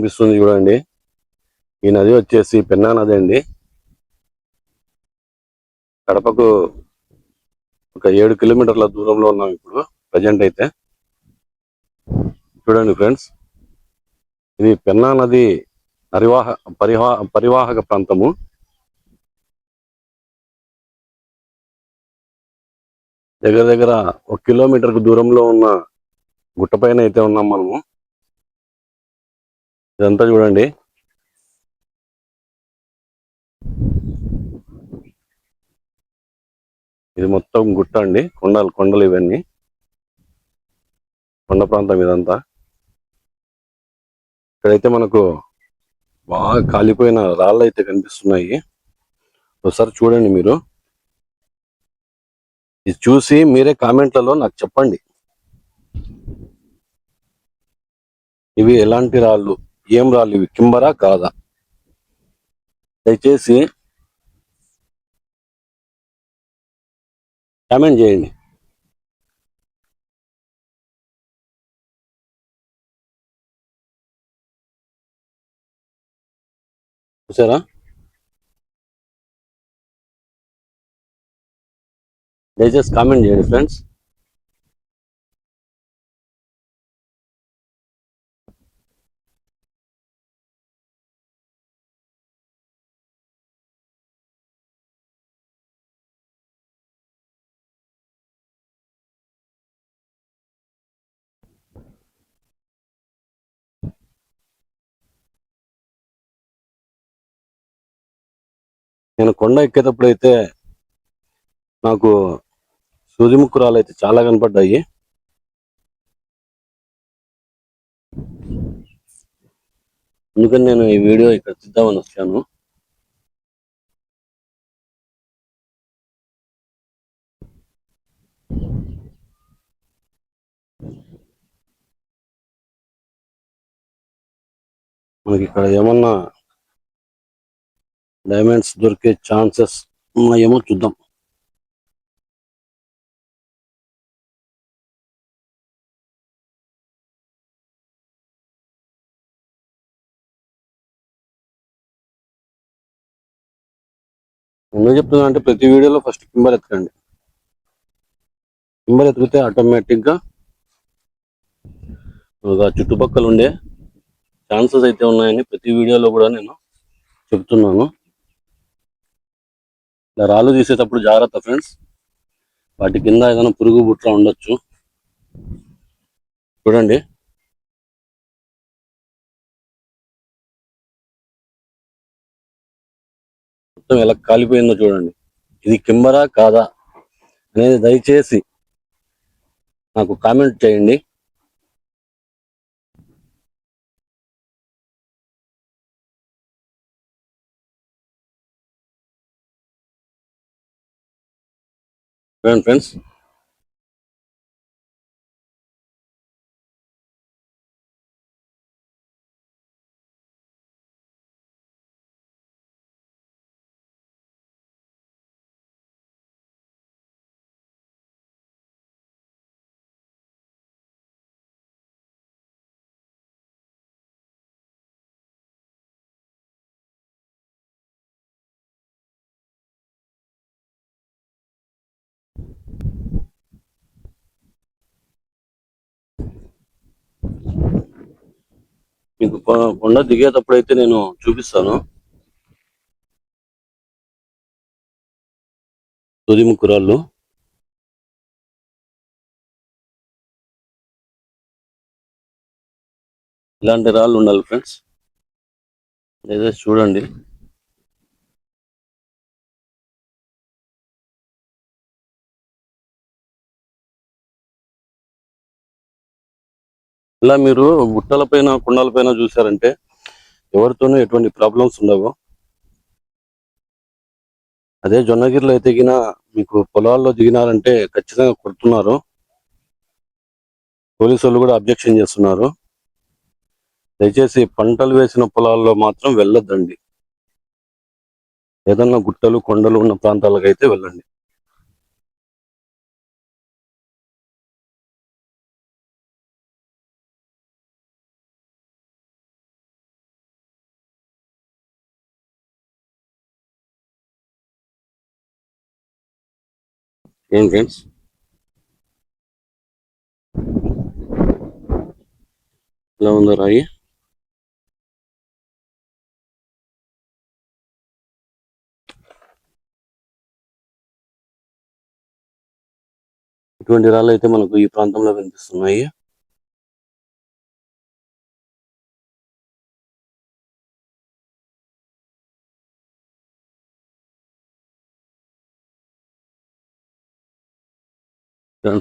కనిపిస్తుంది చూడండి. ఈ నది వచ్చేసి పెన్నా నది అండి. కడపకు ఒక 7 కిలోమీటర్ల దూరంలో ఉన్నాం ఇప్పుడు ప్రజెంట్ అయితే. చూడండి ఫ్రెండ్స్, ఇది పెన్నా నది పరివాహక ప్రాంతము. దగ్గర దగ్గర 1 కిలోమీటర్ దూరంలో ఉన్న గుట్టపైన అయితే ఉన్నాం మనము. ఇదంతా చూడండి. ఇది మొత్తం గుట్ట అండి, కొండలు ఇవన్నీ కొండ ప్రాంతం ఇదంతా. ఇక్కడైతే మనకు బాగా కాలిపోయిన రాళ్ళు అయితే కనిపిస్తున్నాయి. ఒకసారి చూడండి మీరు. ఇది చూసి మీరే కామెంట్లలో నాకు చెప్పండి, ఇవి ఎలాంటి రాళ్ళు, ఏం రాళ్ళు, ఇవి కింబరా కాదా? దయచేసి కామెంట్ చేయండి. చూసారా? దయచేసి కామెంట్ చేయండి ఫ్రెండ్స్. నేను కొండ ఎక్కేటప్పుడు అయితే నాకు సూదిముక్కురాలు అయితే చాలా కనపడ్డాయి. అందుకని నేను ఈ వీడియో ఇక్కడ తీద్దామని వచ్చాను. మనకి ఇక్కడ ఏమన్నా డైమండ్స్ దొరికే ఛాన్సెస్ ఉన్నాయేమో చూద్దాం. ఎందుకు చెప్తున్నా అంటే, ప్రతి వీడియోలో ఫస్ట్ కింబర్ ఎత్తకండి. కింబర్ ఎత్తికితే ఆటోమేటిక్ గా చుట్టుపక్కల ఉండే ఛాన్సెస్ అయితే ఉన్నాయని ప్రతి వీడియోలో కూడా నేను చెప్తున్నాను. ఇలా రాళ్ళు తీసేటప్పుడు జాగ్రత్త ఫ్రెండ్స్, వాటి కింద ఏదైనా పురుగు బుట్ర ఉండొచ్చు. చూడండి, మొత్తం ఎలా కాలిపోయిందో చూడండి. ఇది కింబరా కాదా అనేది దయచేసి నాకు కామెంట్ చేయండి. చూడండి ఫ్రెండ్స్, మీకు కొండ దిగేటప్పుడు అయితే నేను చూపిస్తాను. సూదిముక్కు రాళ్ళు ఇలాంటి రాళ్ళు ఉండాలి ఫ్రెండ్స్. ఏదో చూడండి, ఇలా మీరు గుట్టల పైన కొండల పైన చూసారంటే ఎవరితోనూ ఎటువంటి ప్రాబ్లమ్స్ ఉండవు. అదే జొన్నగిరిలో అయితే దిగిన మీకు పొలాల్లో దిగినారంటే ఖచ్చితంగా కొడుతున్నారు. పోలీసు వాళ్ళు కూడా అబ్జెక్షన్ చేస్తున్నారు. దయచేసి పంటలు వేసిన పొలాల్లో మాత్రం వెళ్ళొద్దండి. ఏదన్నా గుట్టలు కొండలు ఉన్న ప్రాంతాలకు అయితే వెళ్ళండి. ఏం ఫ్రెండ్స్, ఎలా ఉందో రాయి? ఇటువంటి రాళ్ళు అయితే మనకు ఈ ప్రాంతంలో కనిపిస్తున్నాయి.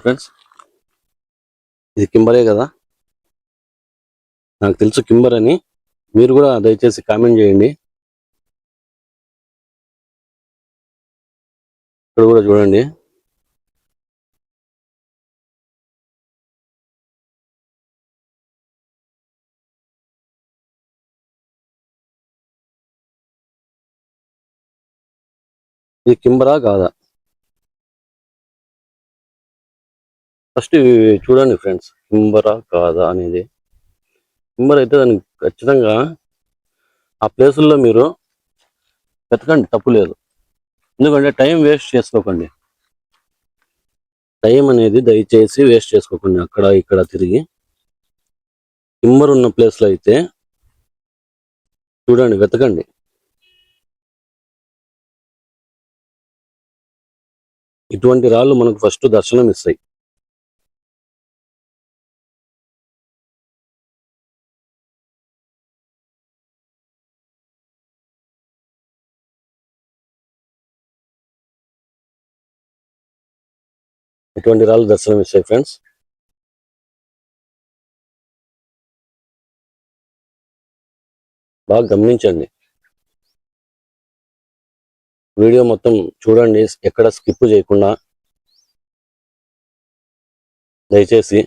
ఫ్రెండ్స్, ఇది కింబరే కదా? నాకు తెలుసు కింబర్ అని. మీరు కూడా దయచేసి కామెంట్ చేయండి. ఇక్కడ కూడా చూడండి. ఇది కింబరా కాదా? ఫస్ట్ ఇవి చూడండి ఫ్రెండ్స్, కింబరా కాదా అనేది. కింబర్ అయితే దానికి ఖచ్చితంగా ఆ ప్లేసుల్లో మీరు వెతకండి, తప్పు లేదు. ఎందుకంటే టైం వేస్ట్ చేసుకోకండి. టైం అనేది దయచేసి వేస్ట్ చేసుకోకండి అక్కడ ఇక్కడ తిరిగి. కింబర్ ఉన్న ప్లేస్లో అయితే చూడండి, వెతకండి. ఇటువంటి రాళ్ళు మనకు ఫస్ట్ దర్శనం ఇస్తాయి. ఇటువంటి రాళ్ళు దర్శనం ఇస్తాయి ఫ్రెండ్స్. బాగా గమనించండి. వీడియో మొత్తం చూడండి, ఎక్కడ స్కిప్ చేయకుండా. దయచేసి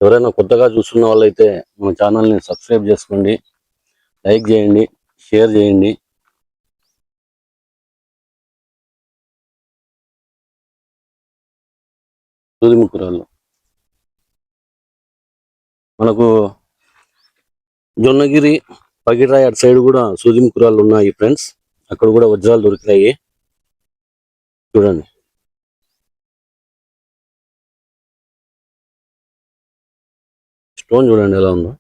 ఎవరైనా కొత్తగా చూస్తున్న వాళ్ళైతే మన ఛానల్ని సబ్స్క్రైబ్ చేసుకోండి, లైక్ చేయండి, షేర్ చేయండి. సూదిముక్కురాళ్ళు మనకు జొన్నగిరి, పగిడ్రాయి అటు సైడ్ కూడా సూదిముక్కురాళ్ళు ఉన్నాయి ఫ్రెండ్స్. అక్కడ కూడా వజ్రాలు దొరికినాయి. చూడండి. స్టోన్ చూడండి ఎలా ఉందో.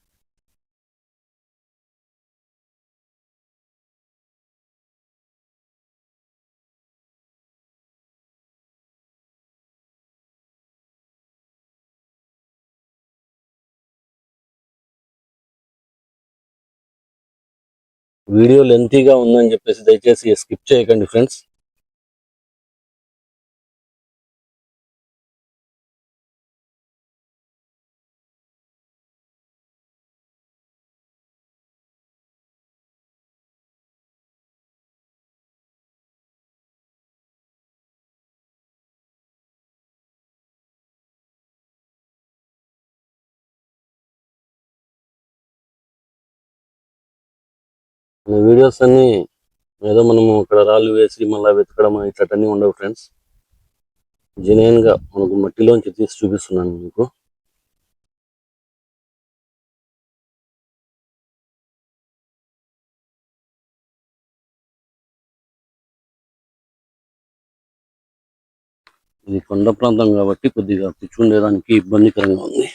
వీడియో లెంతీగా ఉందని చెప్పేసి దయచేసి స్కిప్ చేయకండి ఫ్రెండ్స్. మన వీడియోస్ అన్ని ఏదో మనము అక్కడ రాళ్ళు వేసి మళ్ళీ వెతకడం ఇట్లన్నీ ఉండవు ఫ్రెండ్స్. జెన్యూన్ గా మనకు మట్టిలోంచి తీసి చూపిస్తున్నాను మీకు. ఇది కొండ ప్రాంతం కాబట్టి కొద్దిగా పిచ్చుండేదానికి ఇబ్బందికరంగా ఉంది.